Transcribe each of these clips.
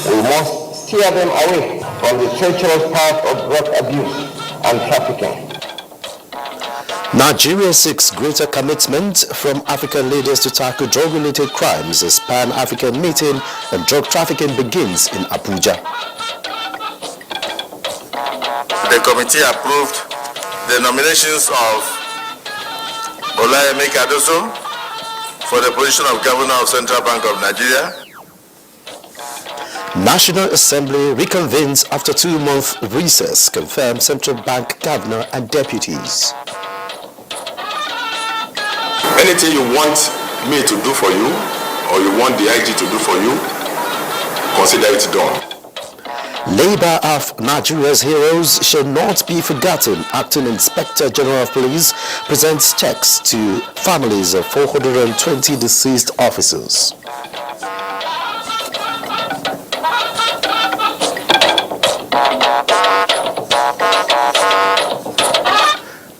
We must steer them away from the treacherous path of drug abuse and trafficking. Nigeria seeks greater commitment from African leaders to tackle drug-related crimes as Pan-African meeting on drug trafficking begins in Abuja. The committee approved the nominations of Olayemi Kadoso for the position of Governor of Central Bank of Nigeria. National Assembly reconvenes after 2-month recess, confirmed Central Bank Governor and deputies. Anything you want me to do for you, or you want the IG to do for you, consider it done. Labour of Nigeria's heroes shall not be forgotten. Acting Inspector General of Police presents checks to families of 420 deceased officers.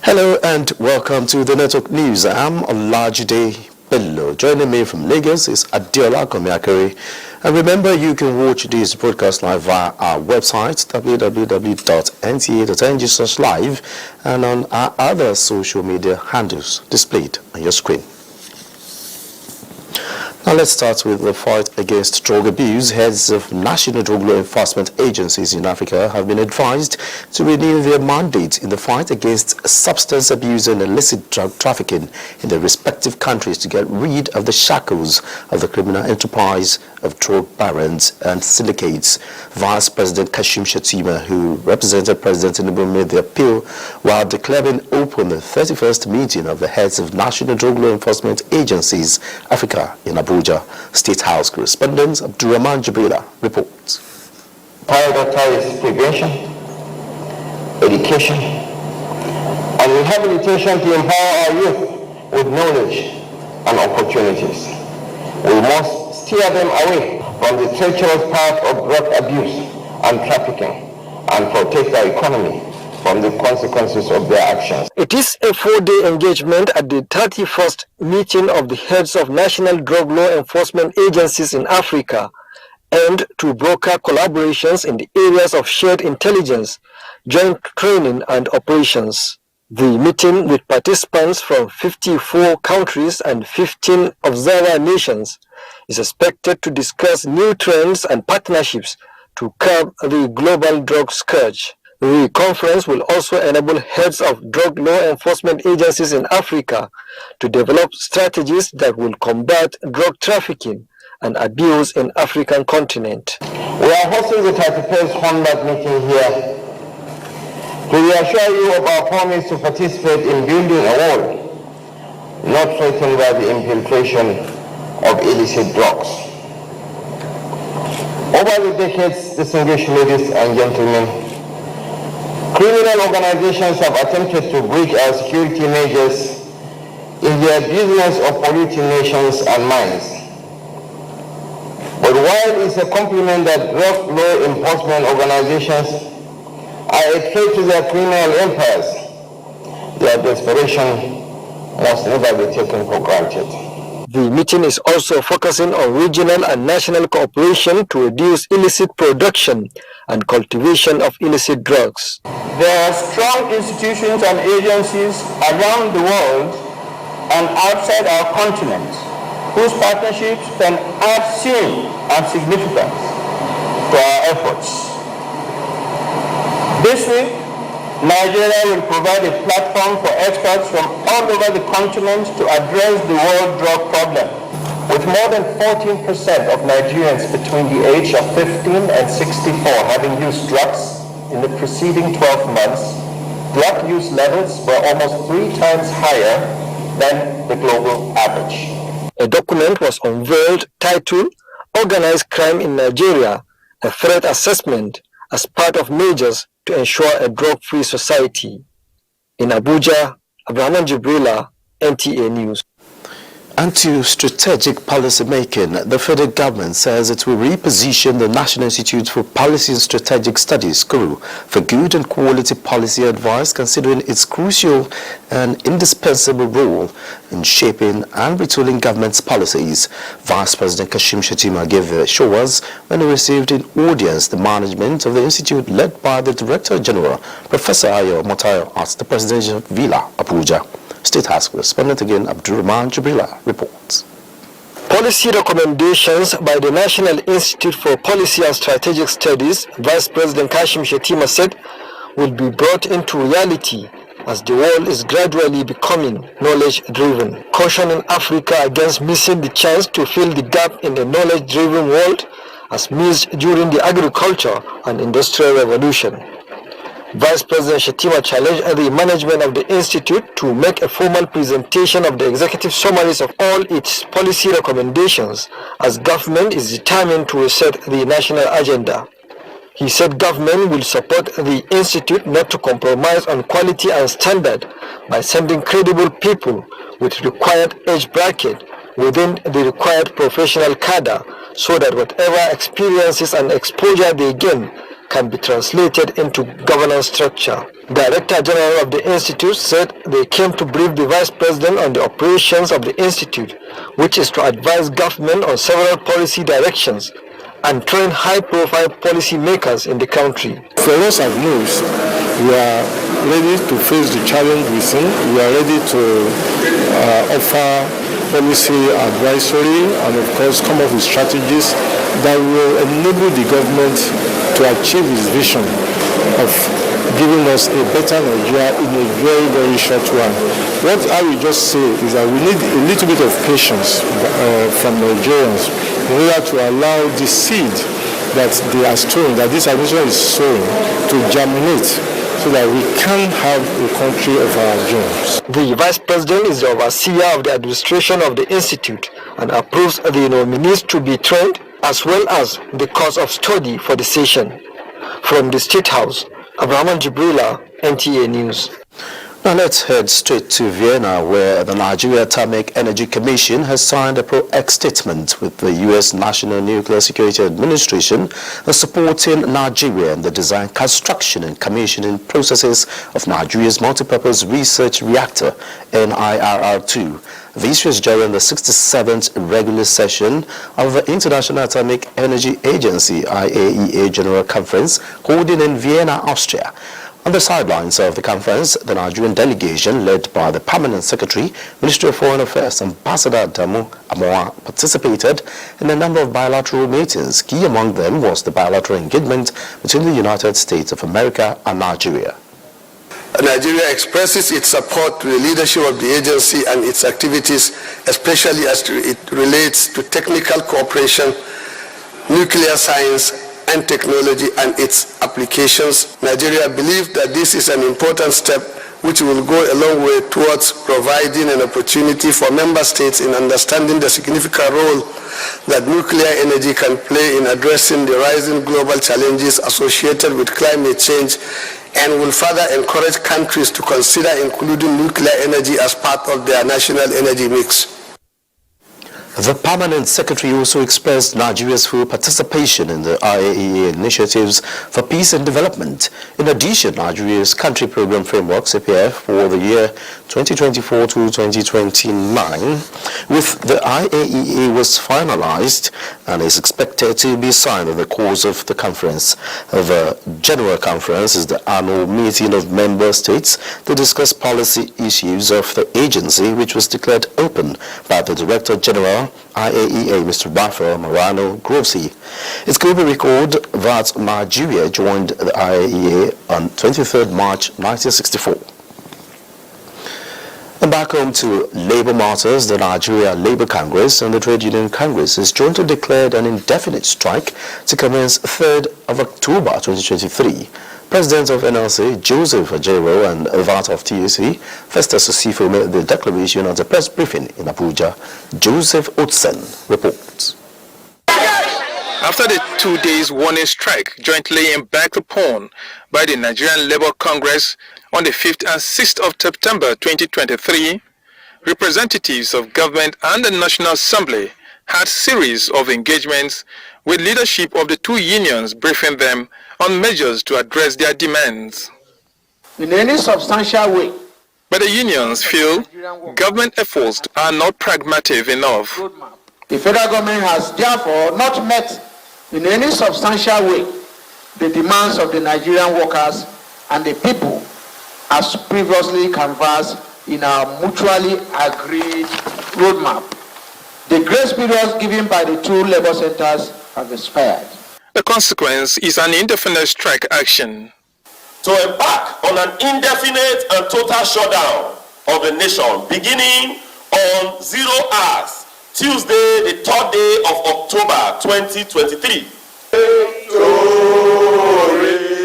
Hello and welcome to the Network News. I'm Olajide Bello. Joining me from Lagos is Adiola Komiakere. And remember, you can watch this broadcast live via our website, www.nta.ng/live, and on our other social media handles displayed on your screen. Now let's start with the fight against drug abuse. Heads of national drug law enforcement agencies in Africa have been advised to renew their mandate in the fight against substance abuse and illicit drug trafficking in their respective countries to get rid of the shackles of the criminal enterprise of drug barons and syndicates. Vice President Kashim Shettima, who represented President Tinubu, made the appeal while declaring open the 31st meeting of the heads of national drug law enforcement agencies Africa in Abuja. State House correspondent Abdurrahman Jibrila reports. Prioritize prevention, education, and rehabilitation to empower our youth with knowledge and opportunities. We must steer them away from the treacherous path of drug abuse and trafficking and protect our economy from the consequences of their actions. It is a 4-day engagement at the 31st meeting of the heads of national drug law enforcement agencies in Africa, and to broker collaborations in the areas of shared intelligence, joint training and operations. The meeting, with participants from 54 countries and 15 observer nations, is expected to discuss new trends and partnerships to curb the global drug scourge. The conference will also enable heads of drug law enforcement agencies in Africa to develop strategies that will combat drug trafficking and abuse in the African continent. We are hosting the 31st Honda meeting here to reassure you of our promise to participate in building a world not threatened by the infiltration of illicit drugs. Over the decades, distinguished ladies and gentlemen, criminal organizations have attempted to breach our security measures in their business of polluting nations and minds. But while it's a compliment that drug law enforcement organizations are a threat to their criminal empires, their desperation must never be taken for granted. The meeting is also focusing on regional and national cooperation to reduce illicit production and cultivation of illicit drugs. There are strong institutions and agencies around the world and outside our continent whose partnerships can add zeal and significance to our efforts. This week, Nigeria will provide a platform for experts from all over the continent to address the world drug problem. With more than 14% of Nigerians between the age of 15 and 64 having used drugs in the preceding 12 months, drug use levels were almost 3 times higher than the global average. A document was unveiled titled "Organized Crime in Nigeria, a Threat Assessment" as part of measures to ensure a drug-free society. In Abuja, Abdurrahman Jibrila, NTA News. And to strategic policy making, the federal government says it will reposition the National Institute for Policy and Strategic Studies, KURU, for good and quality policy advice, considering its crucial and indispensable role in shaping and retooling government's policies. Vice President Kashim Shettima gave assurance when he received in audience the management of the institute led by the Director General, Professor Ayo Motayo, at the Presidential Villa, Abuja. State House correspondent again Abdurrahman Jibrila reports. Policy recommendations by the National Institute for Policy and Strategic Studies, Vice President Kashim Shettima said, will be brought into reality as the world is gradually becoming knowledge-driven, cautioning Africa against missing the chance to fill the gap in a knowledge-driven world as missed during the agriculture and industrial revolution. Vice President Shettima challenged the management of the institute to make a formal presentation of the executive summaries of all its policy recommendations, as government is determined to reset the national agenda. He said government will support the institute not to compromise on quality and standard by sending credible people with required age bracket within the required professional cadre, so that whatever experiences and exposure they gain can be translated into governance structure. Director General of the Institute said they came to brief the Vice President on the operations of the Institute, which is to advise government on several policy directions and train high-profile policy makers in the country. For us as NUS, we are ready to face the challenge we see. We are ready to offer policy advisory and of course come up with strategies that will enable the government to achieve its vision of giving us a better Nigeria in a very, very short run. What I will just say is that we need a little bit of patience from Nigerians in order to allow the seed that they are sowing, that this administration is sowing, to germinate, so that we can have a country of our dreams. The Vice President is the overseer of the administration of the Institute and approves the nominees to be trained as well as the course of study for the session. From the State House, Abraham Jibrila, NTA News. Now let's head straight to Vienna, where the Nigeria Atomic Energy Commission has signed a pro-ex statement with the U.S. National Nuclear Security Administration supporting Nigeria in the design, construction and commissioning processes of Nigeria's multipurpose research reactor, NIRR-2. This was during the 67th regular session of the International Atomic Energy Agency, IAEA General Conference, holding in Vienna, Austria. On the sidelines of the conference, the Nigerian delegation, led by the Permanent Secretary, Ministry of Foreign Affairs, Ambassador Damu Amoa, participated in a number of bilateral meetings. Key among them was the bilateral engagement between the United States of America and Nigeria. Nigeria expresses its support to the leadership of the agency and its activities, especially as it relates to technical cooperation, nuclear science and technology and its applications. Nigeria believes that this is an important step which will go a long way towards providing an opportunity for member states in understanding the significant role that nuclear energy can play in addressing the rising global challenges associated with climate change, and will further encourage countries to consider including nuclear energy as part of their national energy mix. The Permanent Secretary also expressed Nigeria's full participation in the IAEA initiatives for peace and development. In addition, Nigeria's country program framework, CPF, for the year 2024 to 2029 with the IAEA was finalized and is expected to be signed in the course of the conference. The General Conference is the annual meeting of member states to discuss policy issues of the agency, which was declared open by the Director General IAEA, Mr. Rafael Morano Grossi. It could be recalled that Nigeria joined the IAEA on 23rd March 1964. And back home to labor matters, the Nigeria Labour Congress and the Trade Union Congress has jointly declared an indefinite strike to commence 3rd of October 2023. President of NLC, Joseph Ajero, and that of TAC, Festus Osifo, made the declaration at a press briefing in Abuja. Joseph Otsen reports. After the 2 days warning strike jointly embarked upon by the Nigerian Labour Congress on the 5th and 6th of September 2023, representatives of government and the National Assembly had series of engagements with leadership of the two unions, briefing them on measures to address their demands. In any substantial way, but the unions feel government efforts are not pragmatic enough. The federal government has therefore not met in any substantial way the demands of the Nigerian workers and the people as previously canvassed in our mutually agreed roadmap. The grace periods given by the two labor centers have expired. The consequence is an indefinite strike action. To embark on an indefinite and total shutdown of the nation beginning on 0 hours, Tuesday, the 3rd day of October 2023.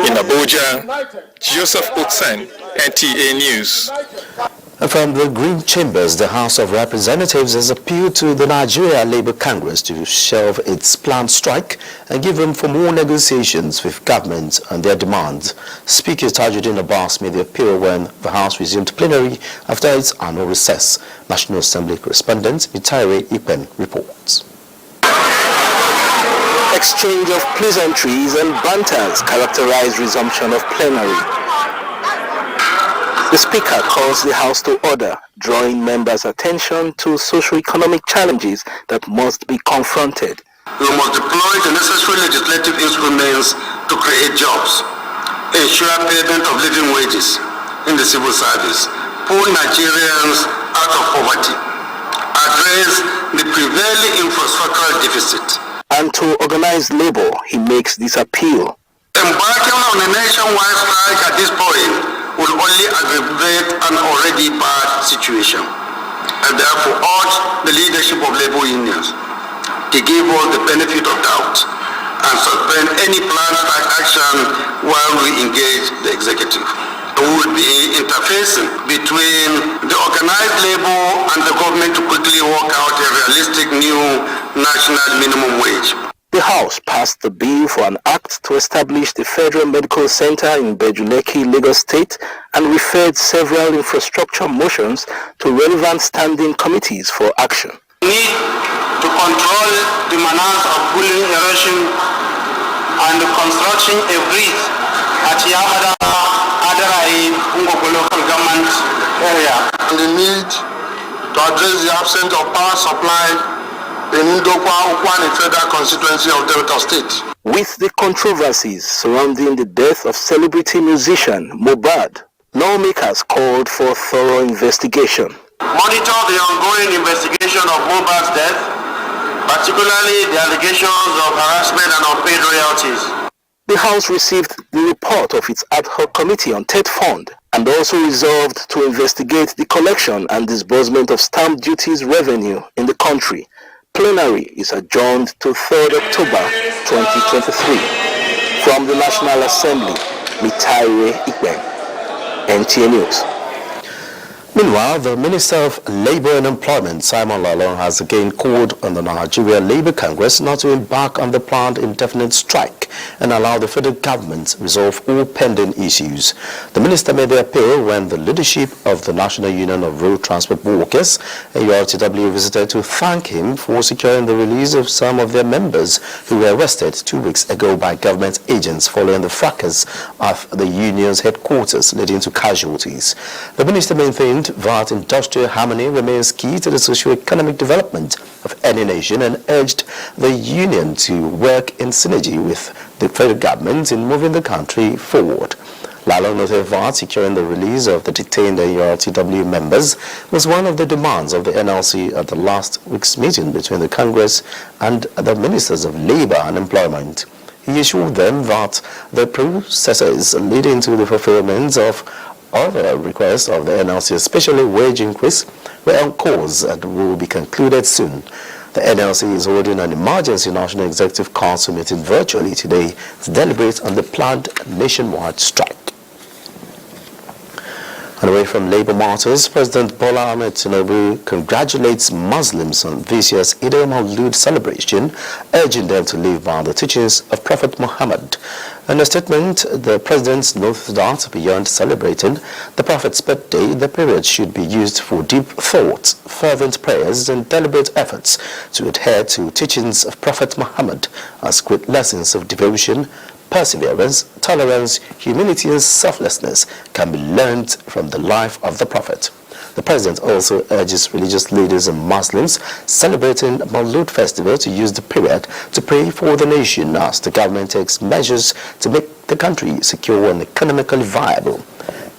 In Abuja, Joseph Utsen, NTA News. From the Green Chambers, the House of Representatives has appealed to the Nigerian Labour Congress to shelve its planned strike and give room for more negotiations with government on their demands. Speaker Tajuddin Abbas made the appeal when the House resumed plenary after its annual recess. National Assembly correspondent Mitaire Ipen reports. Exchange of pleasantries and banters characterized resumption of plenary. The Speaker calls the House to order, drawing members' attention to socio-economic challenges that must be confronted. We must deploy the necessary legislative instruments to create jobs, ensure payment of living wages in the civil service, pull Nigerians out of poverty, address the prevailing infrastructural deficit. And to organize labor, he makes this appeal. Embarking on a nationwide strike at this point will only aggravate an already bad situation. I therefore urge the leadership of labor unions to give us the benefit of doubt and suspend any planned strike action while we engage the executive. We will be interfacing between the organized labor and the government to quickly work out a realistic new national minimum wage. The House passed the bill for an act to establish the Federal Medical Center in Bejuleki, Lagos State, and referred several infrastructure motions to relevant standing committees for action. We need to control the menace of bullying, erosion, and the construction of bridge at Yamada, Adarai, Ungoko local government area. And the need to address the absence of power supply in Ndokwa Ukwani Federal Constituency of Delta State. With the controversies surrounding the death of celebrity musician Mohbad, lawmakers called for thorough investigation. Monitor the ongoing investigation of Mohbad's death, particularly the allegations of harassment and unpaid royalties. The House received the report of its ad hoc committee on TED Fund and also resolved to investigate the collection and disbursement of stamp duties revenue in the country. Plenary is adjourned to 3rd October 2023. From the National Assembly, Mitaire Ipen, NTA News. Meanwhile, the Minister of Labour and Employment, Simon Lalong, has again called on the Nigeria Labour Congress not to embark on the planned indefinite strike and allow the federal government resolve all pending issues. The minister made the appeal when the leadership of the National Union of Road Transport Workers, NURTW, visited to thank him for securing the release of some of their members who were arrested 2 weeks ago by government agents following the fracas of the union's headquarters, leading to casualties. The minister maintained that industrial harmony remains key to the socio-economic development of any nation and urged the union to work in synergy with the federal government in moving the country forward. Lalong noted that securing the release of the detained NURTW members was one of the demands of the NLC at the last week's meeting between the Congress and the Ministers of Labour and Employment. He assured them that the processes leading to the fulfillment of other requests of the NLC, especially wage increase, were on course and will be concluded soon. The NLC is holding an emergency National Executive Council meeting virtually today to deliberate on the planned nationwide strike. And away from labor matters, President Bola Ahmed Tinubu congratulates Muslims on this year's Eid al-Mawlud celebration, urging them to live by the teachings of Prophet Muhammad. In a statement, the president noted that beyond celebrating the Prophet's birthday, the period should be used for deep thought, fervent prayers, and deliberate efforts to adhere to teachings of Prophet Muhammad as great lessons of devotion, perseverance, tolerance, humility, and selflessness can be learned from the life of the Prophet. The President also urges religious leaders and Muslims celebrating Mawlud festival to use the period to pray for the nation as the government takes measures to make the country secure and economically viable.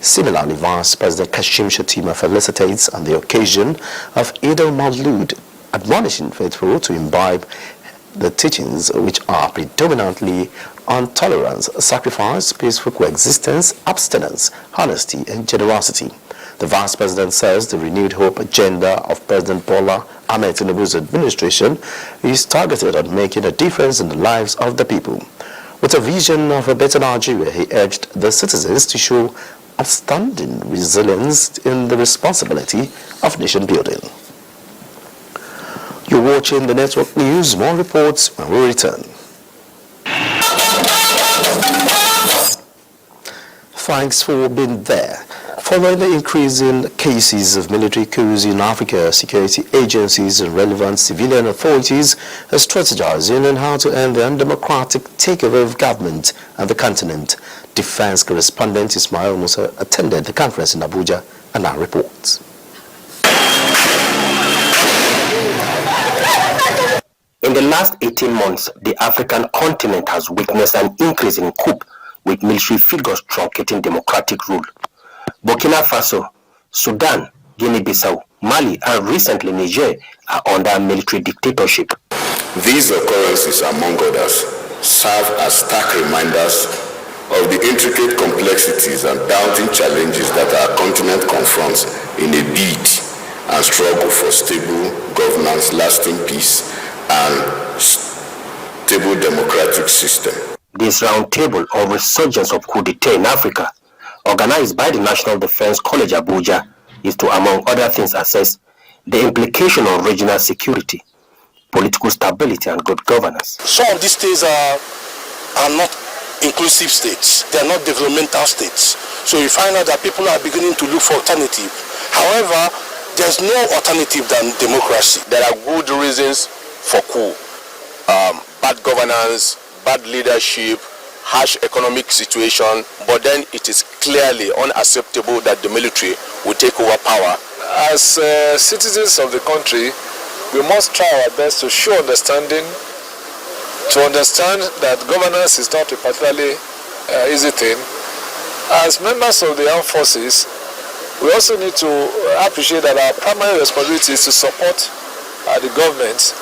Similarly, Vice President Kashim Shettima felicitates on the occasion of Eid al-Mawlud, admonishing faithful to imbibe the teachings which are predominantly on tolerance, sacrifice, peaceful coexistence, abstinence, honesty, and generosity. The Vice President says the renewed hope agenda of President Bola Ahmed Tinubu's administration is targeted on making a difference in the lives of the people. With a vision of a better Nigeria, he urged the citizens to show outstanding resilience in the responsibility of nation building. You're watching the Network News. More reports when we return. Thanks for being there. Following the increase in cases of military coups in Africa, security agencies and relevant civilian authorities are strategizing on how to end the undemocratic takeover of government on the continent. Defense correspondent Ismail Musa attended the conference in Abuja and now reports. In the last 18 months, the African continent has witnessed an increase in coup with military figures truncating democratic rule. Burkina Faso, Sudan, Guinea-Bissau, Mali, and recently Niger are under military dictatorship. These occurrences, among others, serve as stark reminders of the intricate complexities and daunting challenges that our continent confronts in a bid and struggle for stable governance, lasting peace, and stable democratic system. This roundtable of resurgence of coup d'etat in Africa, organized by the National Defense College Abuja, is to, among other things, assess the implication on regional security, political stability, and good governance. Some of these states are not inclusive states. They are not developmental states. So you find out that people are beginning to look for alternative. However, there's no alternative than democracy. There are good reasons for coup. Bad governance, bad leadership, harsh economic situation, but then it is clearly unacceptable that the military will take over power. As citizens of the country, we must try our best to show understanding, to understand that governance is not a particularly easy thing. As members of the armed forces, we also need to appreciate that our primary responsibility is to support the government,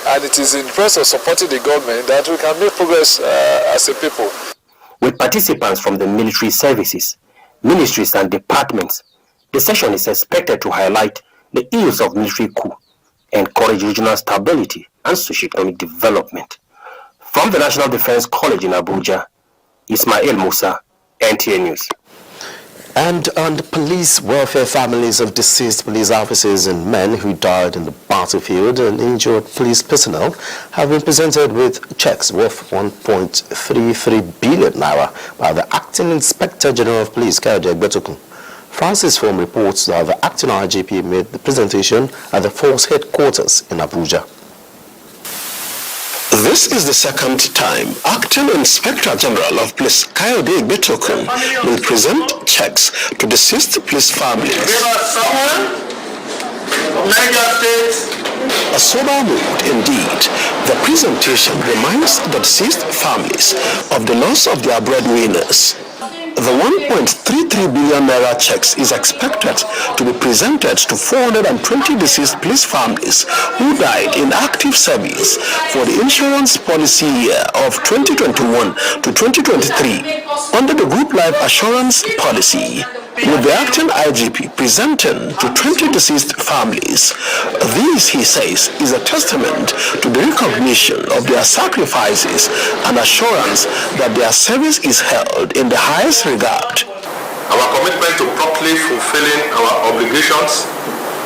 and it is in the process of supporting the government that we can make progress as a people. With participants from the military services, ministries and departments, the session is expected to highlight the ills of military coup, encourage regional stability and socio-economic development. From the National Defense College in Abuja, Ismail Musa, NTA News. And on the police welfare, families of deceased police officers and men who died in the battlefield and injured police personnel have been presented with checks worth 1.33 billion naira by the Acting Inspector General of Police, Kayode Egbetokun. Francis Form reports that the Acting IGP made the presentation at the force headquarters in Abuja. This is the second time Acting Inspector General of Police Kayode Egbetokun will present checks to deceased police families. A sober mood indeed. The presentation reminds the deceased families of the loss of their breadwinners. The 1.33 billion naira checks is expected to be presented to 420 deceased police families who died in active service for the insurance policy year of 2021 to 2023 under the Group Life Assurance Policy, with the Acting IGP presenting to 20 deceased families. This, he says, is a testament to the recognition of their sacrifices and assurance that their service is held in the highest regard. Our commitment to properly fulfilling our obligations,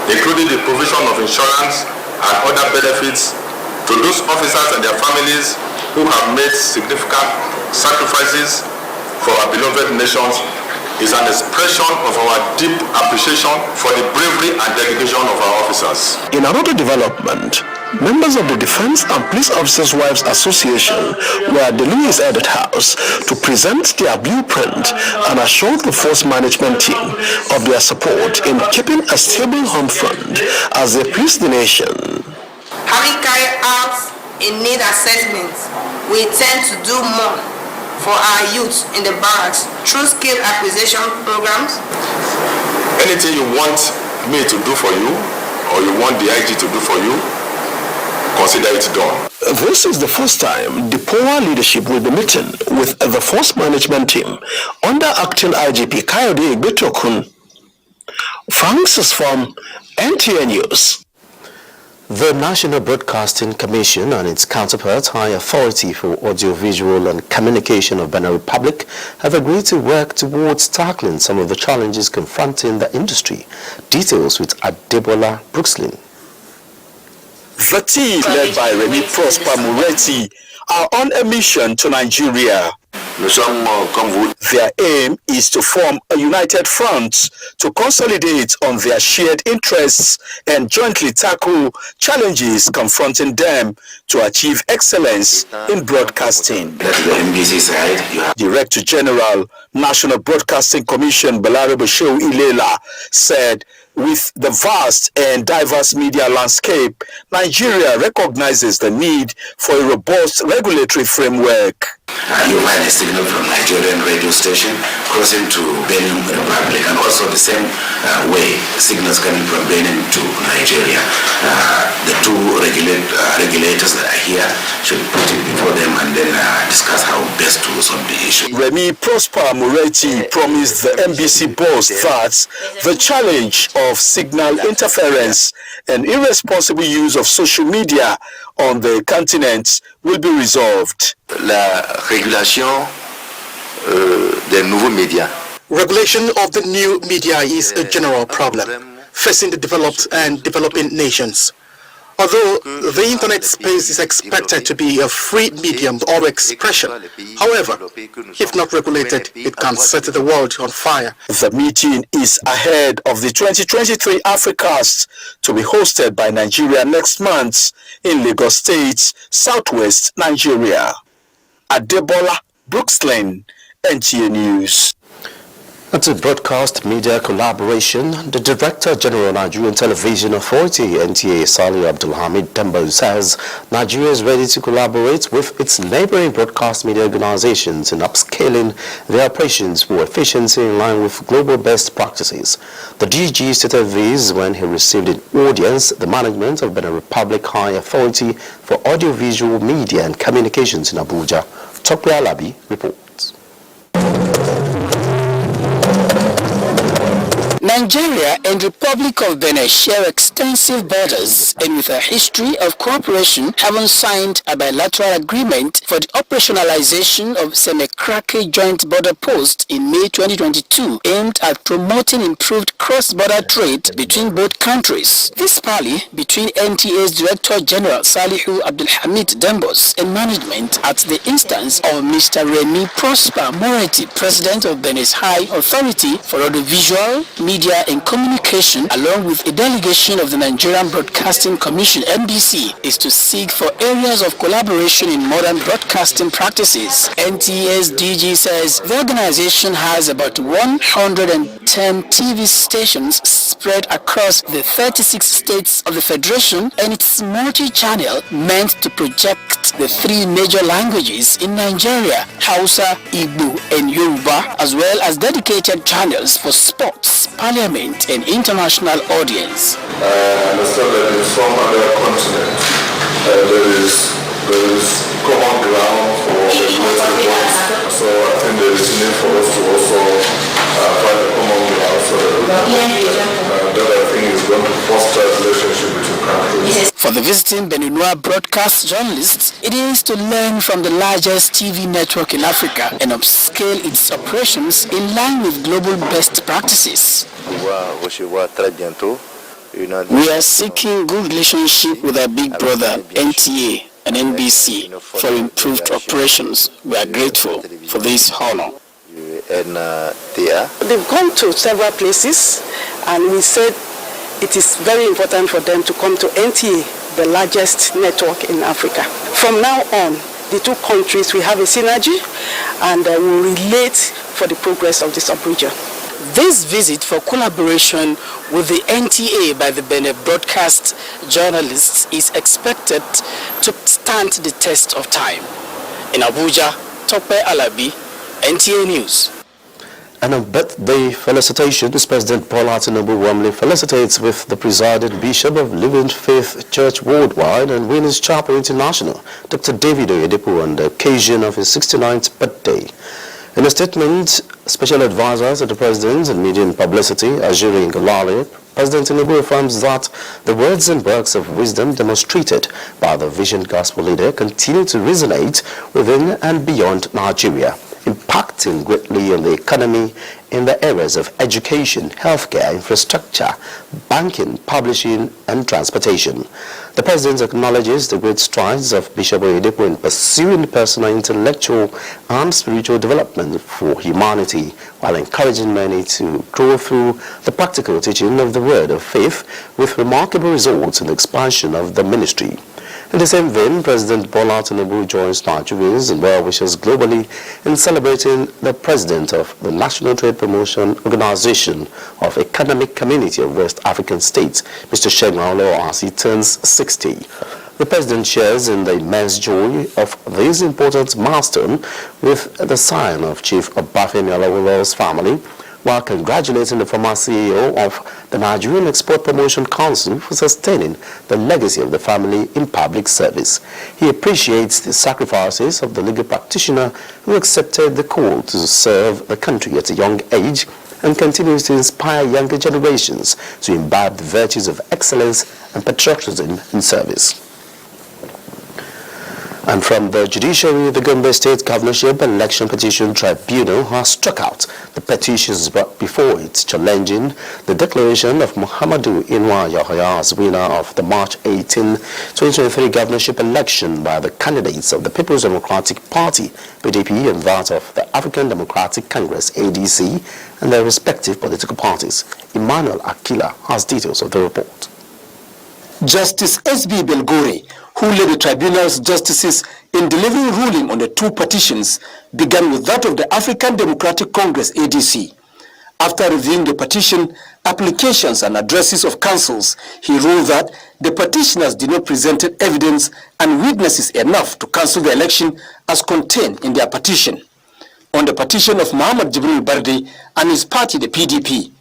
including the provision of insurance and other benefits to those officers and their families who have made significant sacrifices for our beloved nations, is an expression of our deep appreciation for the bravery and dedication of our officers. In another development, members of the Defense and Police Officers' Wives Association were at the Louis Edet House to present their blueprint and assure the force management team of their support in keeping a stable home front as they police the nation. Having carried out a need assessment, we intend to do more for our youth in the barracks through skill acquisition programs. Anything you want me to do for you, or you want the IG to do for you, consider it done. This is the first time the POA leadership will be meeting with the force management team under acting IGP Kayode Igbetokun. Thanks is from NTA News. The National Broadcasting Commission and its counterpart, High Authority for Audiovisual and Communication of Benin Republic, have agreed to work towards tackling some of the challenges confronting the industry. Details with Adebola Brookslin. The team, led by Remy Prosper Moretti, are on a mission to Nigeria. Their aim is to form a united front to consolidate on their shared interests and jointly tackle challenges confronting them to achieve excellence in broadcasting. Director General, National Broadcasting Commission Balarabe Shehu Ilela said, with the vast and diverse media landscape, Nigeria recognizes the need for a robust regulatory framework. You find a signal from Nigerian radio station crossing to Benin Republic, and also the same way signals coming from Benin to Nigeria. The two regulators that are here should put it before them and then discuss how best to solve the issue. Remy Prosper Moretti promised the NBC boss that the challenge of signal interference and irresponsible use of social media on the continent will be resolved. La régulation des nouveaux médias. Regulation of the new media is a general problem facing the developed and developing nations. Although the internet space is expected to be a free medium of expression, however, if not regulated, it can set the world on fire. The meeting is ahead of the 2023 Africast to be hosted by Nigeria next month in Lagos State, southwest Nigeria. Adebola Brookslin, NTA News. To broadcast media collaboration, the Director General of Nigerian Television Authority, NTA, Salih Abdulhamid Dembo, says Nigeria is ready to collaborate with its neighboring broadcast media organizations in upscaling their operations for efficiency in line with global best practices. The DG stated this when he received in audience the management of Benin Republic High Authority for Audiovisual Media and Communications in Abuja. Tokwe Alabi reports. Nigeria and Republic of Benin share extensive borders, and with a history of cooperation, having signed a bilateral agreement for the operationalization of Senekrake Joint Border Post in May 2022, aimed at promoting improved cross-border trade between both countries. This parley between NTA's Director General Salihu Abdulhamid Dembos and management at the instance of Mr. Remy Prosper Moretti, President of Benin's High Authority for Audiovisual, Media and Communication, along with a delegation of the Nigerian Broadcasting Commission (NBC), is to seek for areas of collaboration in modern broadcasting practices. NTA's DG says the organization has about 110 TV stations spread across the 36 states of the Federation, and its multi-channel meant to project the three major languages in Nigeria, Hausa, Igbo, and Yoruba, as well as dedicated channels for sports, parliament, and international audience. I understand that in some other continents there is common ground for regulatory bodies, so I think there is need for us to also find a common ground so that I think is going to foster relationship between countries. For the visiting Beninois broadcast journalists, it is to learn from the largest TV network in Africa and upscale its operations in line with global best practices. We are seeking good relationship with our big brother, NTA and NBC, for improved operations. We are grateful for this honor. They've gone to several places, and we said it is very important for them to come to NTA, the largest network in Africa. From now on, the two countries, we have a synergy, and we will relate for the progress of this region. This visit for collaboration with the NTA by the Benin broadcast journalists is expected to stand the test of time. In Abuja, Tope Alabi, NTA News. And on birthday felicitations, President Bola Tinubu warmly felicitates with the presiding Bishop of Living Faith Church Worldwide and Winners Chapel International, Dr. David Oyedepo, on the occasion of his 69th birthday. In a statement, special advisor to the President and Media and Publicity, Ajuri Ngalale, President Tinubu affirms that the words and works of wisdom demonstrated by the Vision Gospel leader continue to resonate within and beyond Nigeria, impacting greatly on the economy in the areas of education, healthcare, infrastructure, banking, publishing, and transportation. The President acknowledges the great strides of Bishop Oyedepo in pursuing personal, intellectual, and spiritual development for humanity, while encouraging many to grow through the practical teaching of the word of faith with remarkable results in the expansion of the ministry. In the same vein, President Bola Tinubu joins Nigerians and well-wishers globally in celebrating the President of the National Trade Promotion Organization of Economic Community of West African States, Mr. Shegmaolo, as he turns 60. The President shares in the immense joy of this important milestone with the sign of Chief Obafemi Awólọ́wọ́'s family, while congratulating the former CEO of the Nigerian Export Promotion Council for sustaining the legacy of the family in public service. He appreciates the sacrifices of the legal practitioner who accepted the call to serve the country at a young age and continues to inspire younger generations to imbibe the virtues of excellence and patriotism in service. And from the judiciary, the Gombe State Governorship Election Petition Tribunal has struck out the petitions brought before it challenging the declaration of Muhammadu Inwa Yahya as winner of the March 18, 2023 governorship election by the candidates of the People's Democratic Party, PDP, and that of the African Democratic Congress, ADC, and their respective political parties. Emmanuel Akila has details of the report. Justice S.B. Belgore, who led the tribunal's justices in delivering ruling on the two petitions, began with that of the African Democratic Congress, ADC. After reviewing the petition, applications and addresses of counsels, he ruled that the petitioners did not present evidence and witnesses enough to cancel the election as contained in their petition. On the petition of Muhammad Jibril Bardi and his party, the PDP,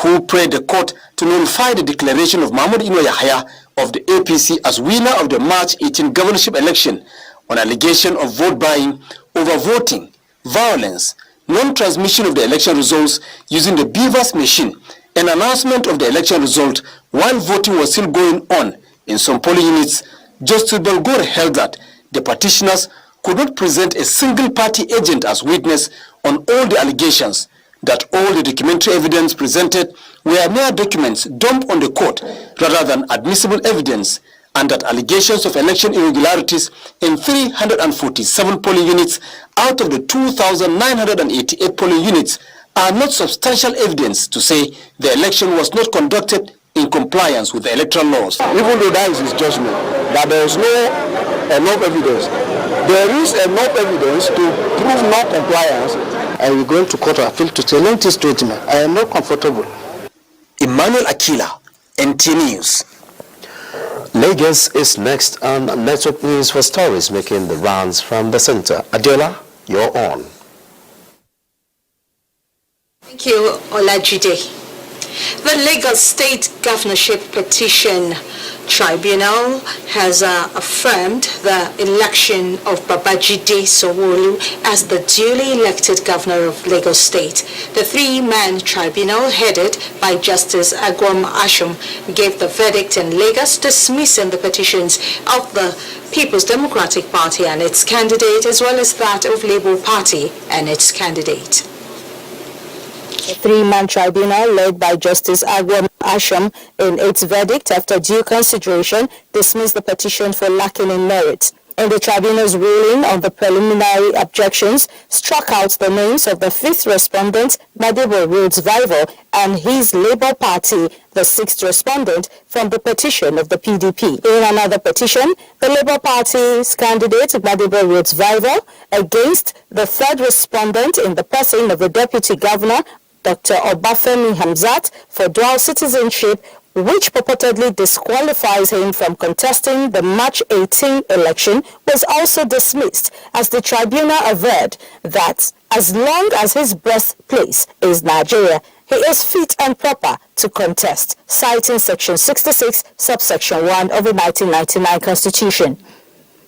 who prayed the court to nullify the declaration of Muhammad Inwa Yahya of the APC as winner of the March 18 governorship election on allegation of vote buying, overvoting, violence, non-transmission of the election results using the BVAS machine, and announcement of the election result while voting was still going on in some polling units. Justice Belgore held that the petitioners could not present a single party agent as witness on all the allegations, that all the documentary evidence presented were mere documents dumped on the court rather than admissible evidence, and that allegations of election irregularities in 347 polling units out of the 2,988 polling units are not substantial evidence to say the election was not conducted in compliance with the electoral laws. Even though that is his judgment, that there is no enough evidence, there is enough evidence to prove non-compliance, and we're going to court of appeal to challenge this statement. I am not comfortable. Emmanuel Akila, NTA News. Lagos is next on Network News for stories making the rounds from the center. Adela, you're on. Thank you, Olajide. The Lagos State Governorship Petition Tribunal has affirmed the election of Babajide Sanwo-Olu as the duly elected governor of Lagos State. The three-man tribunal headed by Justice Agwam Ashum gave the verdict in Lagos, dismissing the petitions of the People's Democratic Party and its candidate, as well as that of Labour Party and its candidate. A three-man tribunal led by Justice Agwam Ashum in its verdict after due consideration dismissed the petition for lacking in merit. In the tribunal's ruling on the preliminary objections, struck out the names of the fifth respondent, Madebo Rhodes Vival, and his Labour Party, the sixth respondent, from the petition of the PDP. In another petition, the Labour Party's candidate, Madebo Rhodes Vival, against the third respondent in the person of the Deputy Governor, Dr. Obafemi Hamzat, for dual citizenship, which purportedly disqualifies him from contesting the March 18 election, was also dismissed, as the tribunal averred that as long as his birthplace is Nigeria, he is fit and proper to contest, citing Section 66, subsection 1 of the 1999 Constitution.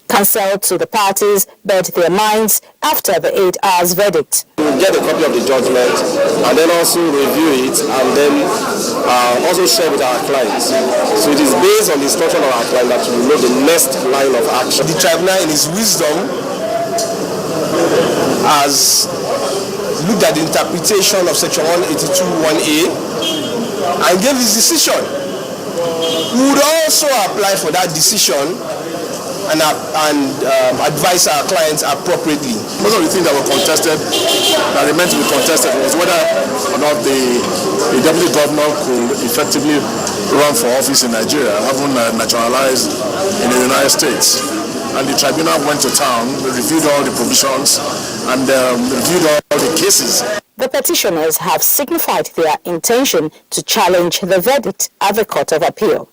Counsel to the parties bent their minds after the 8 hours verdict. We'll get a copy of the judgment and then also review it and then also share with our clients. So it is based on the instruction of our client that we know the next line of action. The tribunal in its wisdom has looked at the interpretation of section 182(1)(a) and gave his decision. We would also apply for that decision and advise our clients appropriately. Most of the things that were contested, that remained to be contested, was whether or not the deputy governor could effectively run for office in Nigeria, having naturalized in the United States. And the tribunal went to town, reviewed all the provisions, and reviewed all the cases. The petitioners have signified their intention to challenge the verdict at the Court of Appeal.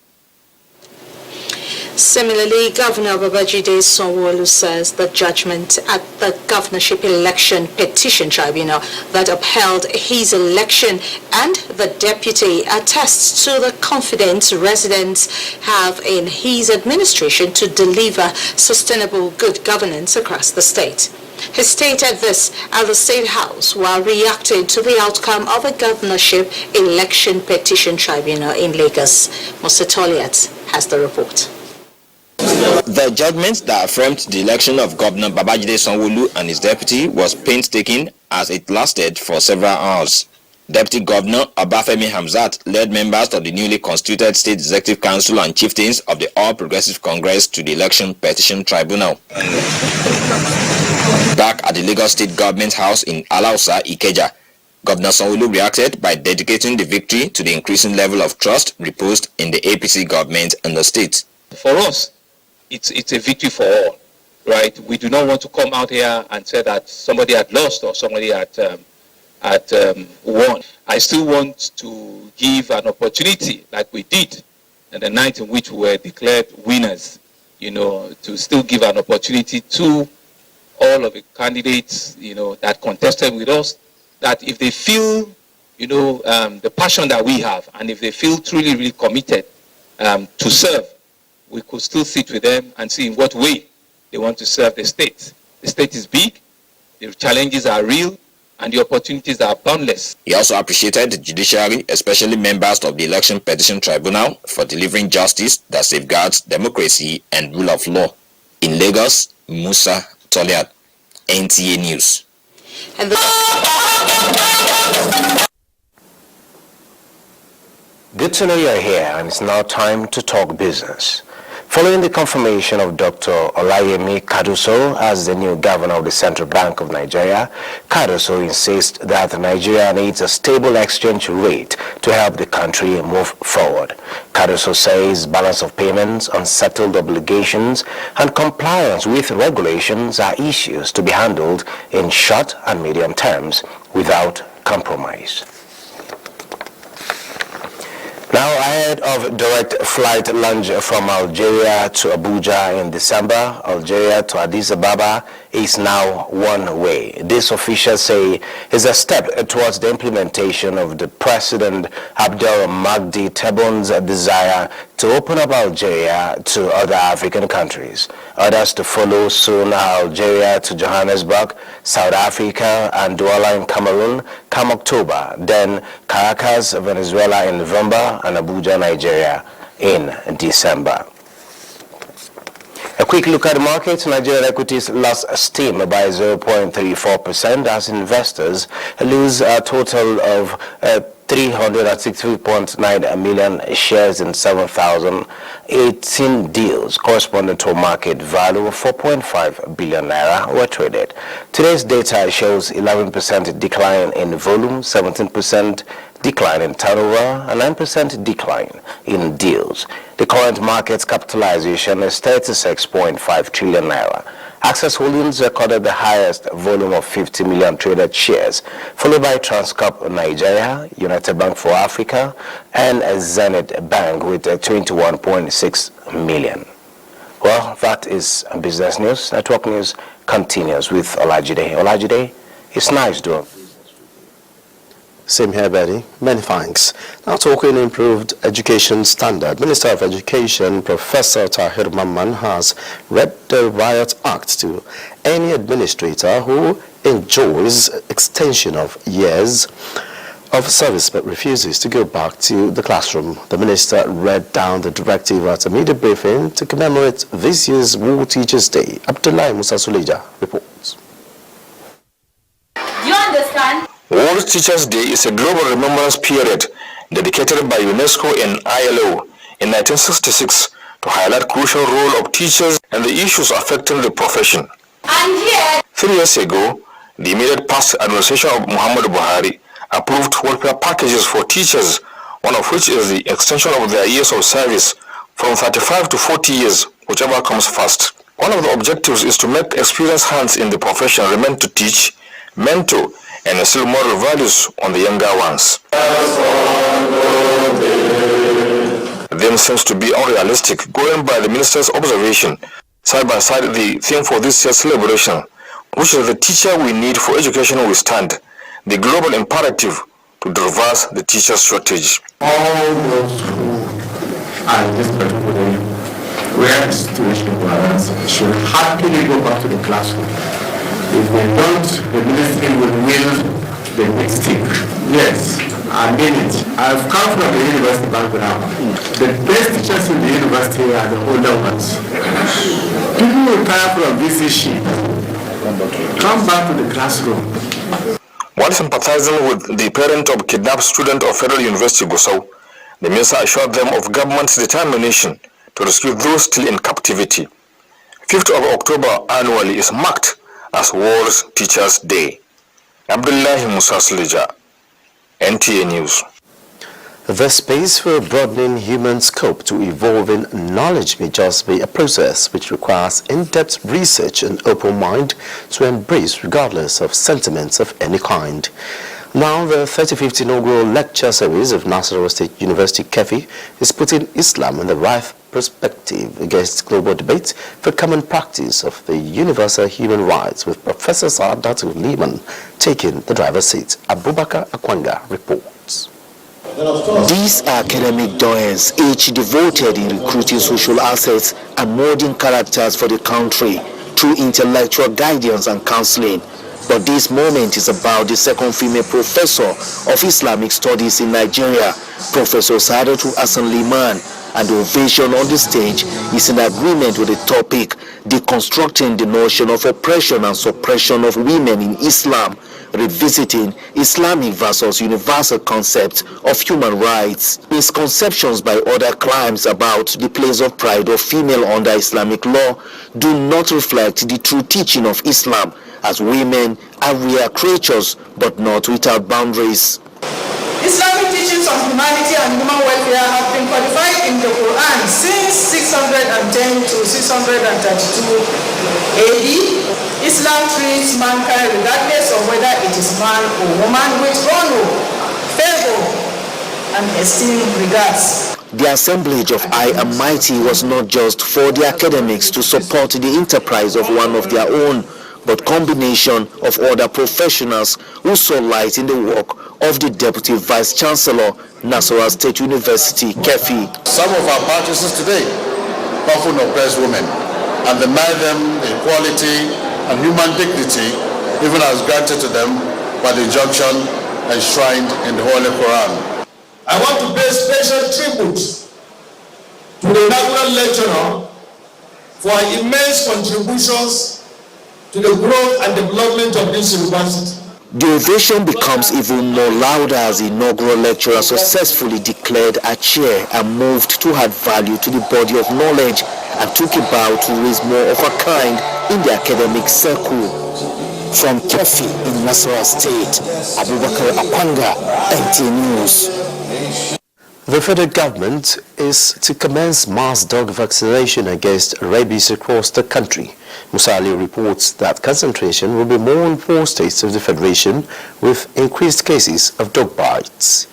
Similarly, Governor Babajide Sanwo-Olu says the judgment at the Governorship Election Petition Tribunal that upheld his election and the deputy attests to the confidence residents have in his administration to deliver sustainable good governance across the state. He stated this at the State House while reacting to the outcome of a Governorship Election Petition Tribunal in Lagos. Mr. Toliat has the report. The judgment that affirmed the election of Governor Babajide Sanwo-Olu and his deputy was painstaking as it lasted for several hours. Deputy Governor Obafemi Hamzat led members of the newly constituted State Executive Council and chieftains of the All Progressive Congress to the Election Petition Tribunal. Back at the Lagos State Government House in Alausa, Ikeja, Governor Sanwo-Olu reacted by dedicating the victory to the increasing level of trust reposed in the APC government and the state. For us, it's a victory for all, right? We do not want to come out here and say that somebody had lost or somebody had won. I still want to give an opportunity, like we did on the night in which we were declared winners, to still give an opportunity to all of the candidates, that contested with us, that if they feel, the passion that we have, and if they feel truly, really committed to serve, we could still sit with them and see in what way they want to serve the state. The state is big, the challenges are real, and the opportunities are boundless. He also appreciated the judiciary, especially members of the Election Petition Tribunal, for delivering justice that safeguards democracy and rule of law. In Lagos, Musa Toliat, NTA News. Good to know you're here, and it's now time to talk business. Following the confirmation of Dr. Olayemi Kaduso as the new governor of the Central Bank of Nigeria, Kaduso insists that Nigeria needs a stable exchange rate to help the country move forward. Kaduso says balance of payments, unsettled obligations, and compliance with regulations are issues to be handled in short and medium terms without compromise. Now, ahead of direct flight launch from Algeria to Abuja in December, Algeria to Addis Ababa is now one way. This officials say is a step towards the implementation of the President Abdel Mahdi Tebboun's desire to open up Algeria to other African countries. Others to follow soon are Algeria to Johannesburg, South Africa and Douala in Cameroon come October, then Caracas, Venezuela in November and Abuja, Nigeria in December. A quick look at the markets. Nigerian equities lost steam by 0.34% as investors lose a total of 363.9 million shares in 7,018 deals, corresponding to a market value of 4.5 billion naira were traded. Today's data shows 11% decline in volume, 17% decline in turnover, and 9% decline in deals. The current market capitalization is 36.5 trillion naira. Access Holdings recorded the highest volume of 50 million traded shares, followed by Transcorp Nigeria, United Bank for Africa, and Zenith Bank with 21.6 million. Well, that is business news. Network news continues with Olajide. Olajide, it's nice doing. Same here, Betty. Many thanks. Now talking improved education standard, Minister of Education Professor Tahir Mamman has read the Riot Act to any administrator who enjoys extension of years of service but refuses to go back to the classroom. The minister read down the directive at a media briefing to commemorate this year's World Teachers' Day. Abdullahi Musa Suleja reports. Do you understand? World Teachers' Day is a global remembrance period dedicated by UNESCO and ILO in 1966 to highlight crucial role of teachers and the issues affecting the profession. And yet, 3 years ago, the immediate past administration of Muhammadu Buhari approved welfare packages for teachers, one of which is the extension of their years of service from 35 to 40 years, whichever comes first. One of the objectives is to make experienced hands in the profession remain to teach, mentor, and instill moral values on the younger ones. Them seems to be unrealistic, going by the minister's observation. Side by side, the theme for this year's celebration, which is the teacher we need for education will stand, the global imperative to reverse the teacher shortage. All those who are in this particular where the situation was should happily go back to the classroom. If they don't, the ministry will wield the big stick. Yes, I mean it. I've come from the university background. The best teachers in the university are the older ones. People retire from this issue. Come back to the classroom. While sympathizing with the parent of kidnapped student of Federal University Gusau, the minister assured them of government's determination to rescue those still in captivity. 5th of October annually is marked as World Teachers' Day. Abdullahi Musa Suleja, NTA News. The space for broadening human scope to evolving knowledge may just be a process which requires in-depth research and open mind to embrace regardless of sentiments of any kind. Now, the 35th inaugural lecture series of Nasarawa State University KEFI is putting Islam in the right perspective against global debate for common practice of the universal human rights, with Professor Saadatu Liman taking the driver's seat. Abubakar Akwanga reports. These are academic doyens, each devoted in recruiting social assets and molding characters for the country through intellectual guidance and counseling. But this moment is about the second female professor of Islamic studies in Nigeria, Professor Saadatu Liman, and the ovation on the stage is in agreement with the topic, deconstructing the notion of oppression and suppression of women in Islam, revisiting Islamic versus universal concepts of human rights. Misconceptions by other crimes about the place of pride of female under Islamic law do not reflect the true teaching of Islam, as women are real creatures but not without boundaries. Islamic teachings on humanity and human welfare have been codified in the Quran since 610 to 632 AD. Islam treats mankind regardless of whether it is man or woman with honor, favor, and esteemed regards. The assemblage of High and Mighty was not just for the academics to support the enterprise of one of their own, but combination of other professionals who saw light in the work of the Deputy Vice Chancellor, Nasarawa State University, Kefi. Some of our practices today often oppress women and deny them equality and human dignity, even as granted to them by the injunction enshrined in the Holy Quran. I want to pay special tribute to the inaugural lecturer for her immense contributions to the growth and development of this university. The ovation becomes even more louder as the inaugural lecturer successfully declared a chair and moved to add value to the body of knowledge and took a bow to raise more of a kind in the academic circle. From Kefi in Nasarawa State, Abubakar Akwanga, NTA News. The federal government is to commence mass dog vaccination against rabies across the country. Musa Ali reports that concentration will be more in 4 states of the federation with increased cases of dog bites.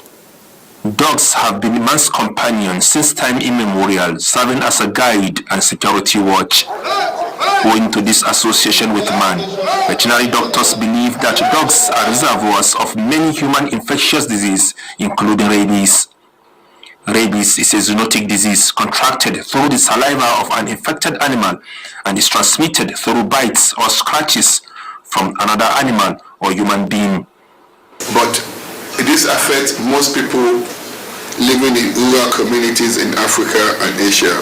Dogs have been man's companions since time immemorial, serving as a guide and security watch. Owing to this association with man, veterinary doctors believe that dogs are reservoirs of many human infectious diseases, including rabies. Rabies is a zoonotic disease contracted through the saliva of an infected animal and is transmitted through bites or scratches from another animal or human being. But this affects most people living in rural communities in Africa and Asia.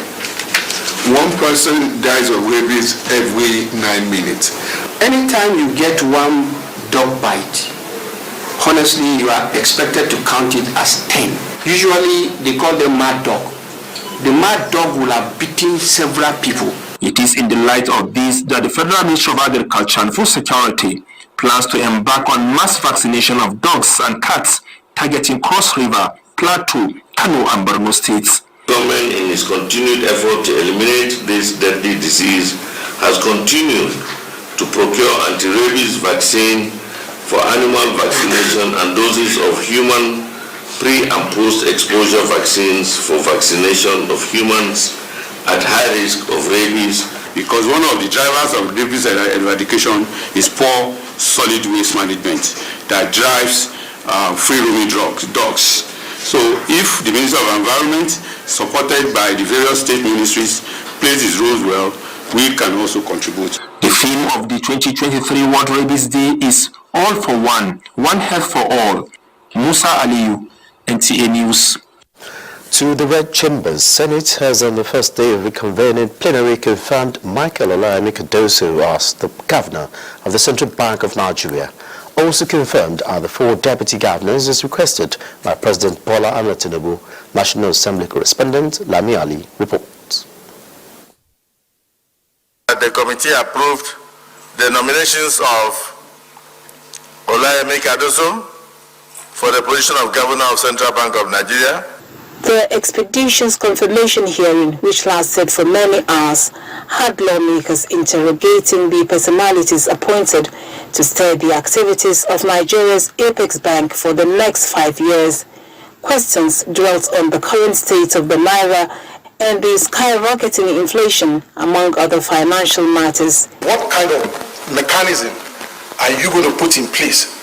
1 person dies of rabies every 9 minutes. Anytime you get one dog bite, honestly, you are expected to count it as 10. Usually, they call them mad dog. The mad dog will have beaten several people. It is in the light of this that the Federal Ministry of Agriculture and Food Security plans to embark on mass vaccination of dogs and cats targeting Cross River, Plateau, Kano and Borno states. Government, in its continued effort to eliminate this deadly disease, has continued to procure anti-rabies vaccine for animal vaccination and doses of human pre- and post-exposure vaccines for vaccination of humans at high risk of rabies. Because one of the drivers of rabies eradication is poor solid waste management that drives free-roaming dogs. So if the Ministry of Environment, supported by the various state ministries, plays its roles well, we can also contribute. The theme of the 2023 World Rabies Day is All for One, One Health for All. Musa Aliyu, NTA News. To the Red Chambers, Senate has on the first day of reconvening plenary confirmed Michael Olayemi-Cardoso as the governor of the Central Bank of Nigeria. Also confirmed are the 4 deputy governors as requested by President Bola Ahmed Tinubu. National Assembly correspondent Lami Ali reports. The committee approved the nominations of Olayemi-Cardoso for the position of governor of Central Bank of Nigeria. The expedition's confirmation hearing, which lasted for many hours, had lawmakers interrogating the personalities appointed to steer the activities of Nigeria's apex bank for the next 5 years. Questions dwelt on the current state of the naira and the skyrocketing inflation, among other financial matters. What kind of mechanism are you going to put in place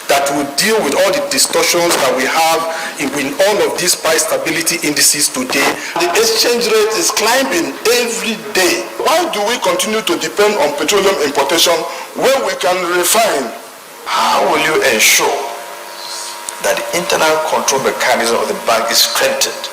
that will deal with all the distortions that we have in all of these price stability indices today? The exchange rate is climbing every day. Why do we continue to depend on petroleum importation when we can refine? How will you ensure that the internal control mechanism of the bank is strengthened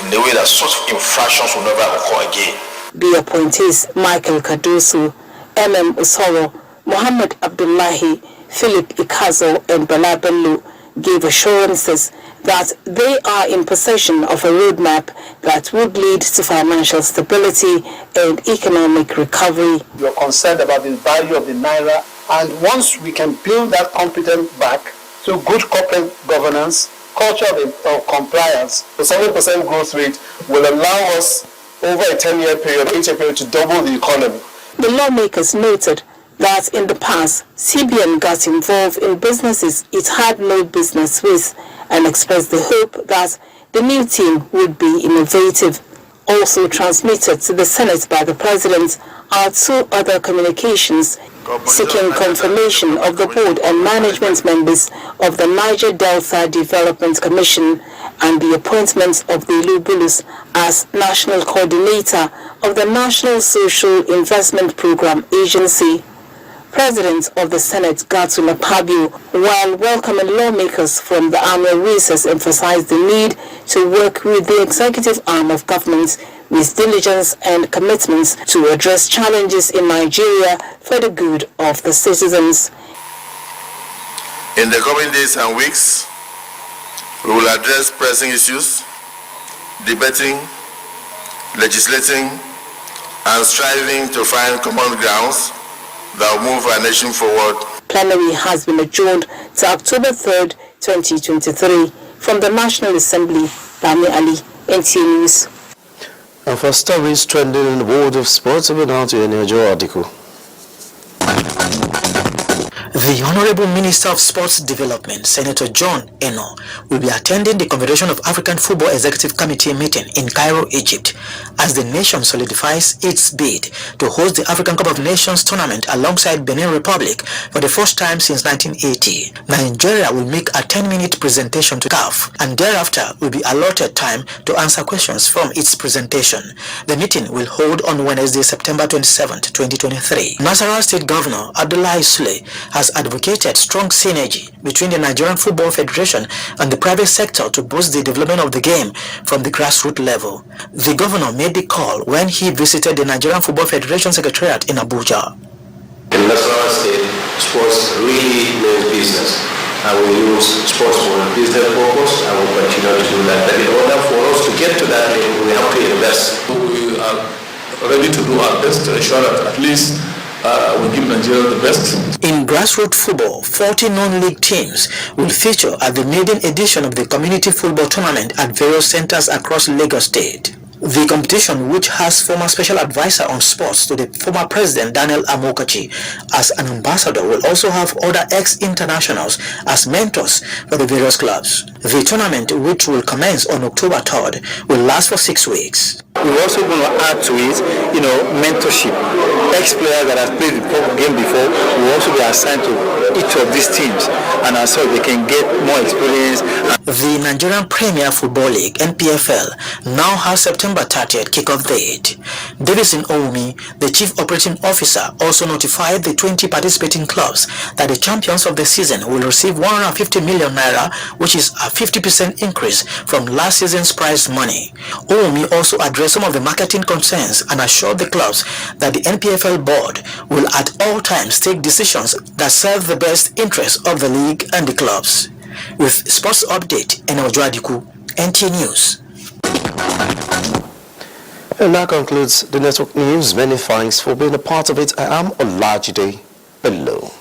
in a way that such infractions will never occur again? The appointees Michael Cardoso, Osoro, Mohammed Abdullahi, Philip Ikazo and Bala Bello gave assurances that they are in possession of a roadmap that would lead to financial stability and economic recovery. We are concerned about the value of the naira, and once we can build that confidence back through good corporate governance, culture of compliance, the 7% growth rate will allow us over a 10-year period, 8-year period to double the economy. The lawmakers noted that in the past, CBN got involved in businesses it had no business with and expressed the hope that the new team would be innovative. Also transmitted to the Senate by the President are 2 other communications seeking confirmation of the board and management members of the Niger Delta Development Commission and the appointment of the Ilu Bulus as National Coordinator of the National Social Investment Program Agency. President of the Senate, Gatula Pabio, while welcoming lawmakers from the annual recess, emphasized the need to work with the executive arm of government with diligence and commitments to address challenges in Nigeria for the good of the citizens. In the coming days and weeks, we will address pressing issues, debating, legislating, and striving to find common grounds that will move our nation forward. Plenary has been adjourned to October 3rd, 2023. From the National Assembly, Bami Ali, NTA News. And for stories trending in the world of sports, we now to a Nigerian article. The Honorable Minister of Sports Development, Senator John Eno, will be attending the Confederation of African Football Executive Committee meeting in Cairo, Egypt, as the nation solidifies its bid to host the African Cup of Nations tournament alongside Benin Republic for the first time since 1980. Nigeria will make a 10-minute presentation to CAF, and thereafter will be allotted time to answer questions from its presentation. The meeting will hold on Wednesday, September 27, 2023. Nasarawa State Governor Abdullahi Sule has advocated strong synergy between the Nigerian Football Federation and the private sector to boost the development of the game from the grassroots level. The governor made the call when he visited the Nigerian Football Federation Secretariat in Abuja. In Nasarawa State, sports really means business. I will use sports for a business purpose. I will continue to do that. But in order for us to get to that level, we have to invest. We are ready to do our best to ensure that at least we give Nigeria the best. In grassroots football, 40 non-league teams will feature at the maiden edition of the community football tournament at various centers across Lagos State. The competition, which has former special advisor on sports to the former president Daniel Amokachi as an ambassador, will also have other ex-internationals as mentors for the various clubs. The tournament, which will commence on October 3rd, will last for 6 weeks. We're also going to add to it, mentorship. Ex-players that have played the game before will also be assigned to each of these teams, and so they can get more experience. The Nigerian Premier Football League, NPFL, now has September 30th kickoff date. Davison Oumi, the Chief Operating Officer, also notified the 20 participating clubs that the champions of the season will receive 150 million naira, which is a 50% increase from last season's prize money. Oumi also addressed some of the marketing concerns and assured the clubs that the NPFL board will at all times take decisions that serve the best interests of the league and the clubs. With sports update, Enojo Adiku, NTA News. And that concludes the network news. Many thanks for being a part of it. I am Olajide Bello.